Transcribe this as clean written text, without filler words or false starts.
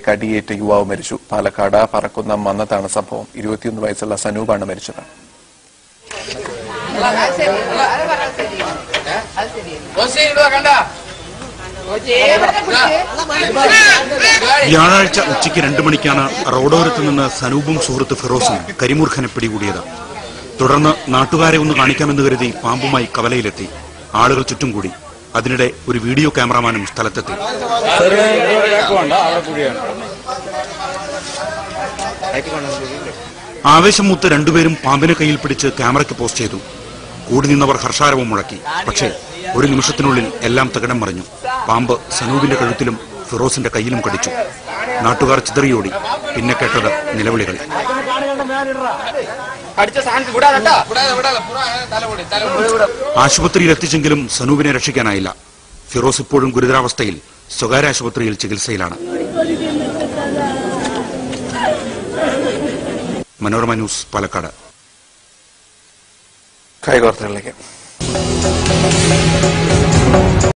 കടിയേറ്റ യുവാവ് മരിച്ചു. പാലക്കാട് പറക്കുന്ന മന്നത്താണ് സംഭവം. 21 വയസ്സുള്ള സനൂപാണ് മരിച്ചത്. വ്യാഴാഴ്ച ഉച്ചയ്ക്ക് 2 മണിക്കാണ് റോഡോരത്ത് നിന്ന് സനൂപും സുഹൃത്ത് ഫിറോസും കരിമൂർഖനെ പിടികൂടിയത്. തുടർന്ന് നാട്ടുകാരെ ഒന്ന് കാണിക്കാമെന്ന് കരുതി പാമ്പുമായി കവലയിലെത്തി. ആളുകൾ ചുറ്റും കൂടി. അതിനിടെ ഒരു വീഡിയോ ക്യാമറാമാനും സ്ഥലത്തെത്തി. ആവേശം മൂത്ത് രണ്ടുപേരും പാമ്പിനെ കയ്യിൽ പിടിച്ച് ക്യാമറയ്ക്ക് പോസ്റ്റ് ചെയ്തു. കൂടി നിന്നവർ ഹർഷാരവം മുഴക്കി. പക്ഷേ ഒരു നിമിഷത്തിനുള്ളിൽ എല്ലാം തകിടം മറിഞ്ഞു. പാമ്പ് സനൂപിന്റെ കഴുത്തിലും ഫിറോസിന്റെ കയ്യിലും കടിച്ചു. നാട്ടുകാർ ചിതറിയോടി. പിന്നെ കേട്ടത് നിലവിളികൾ. ആശുപത്രിയിൽ എത്തിച്ചെങ്കിലും സനൂപിനെ രക്ഷിക്കാനായില്ല. ഫിറോസ് ഇപ്പോഴും ഗുരുതരാവസ്ഥയിൽ സ്വകാര്യ ആശുപത്രിയിൽ ചികിത്സയിലാണ്. മനോരമ ന്യൂസ്, പാലക്കാട്. കായിക വാർത്തകളിലേക്ക്.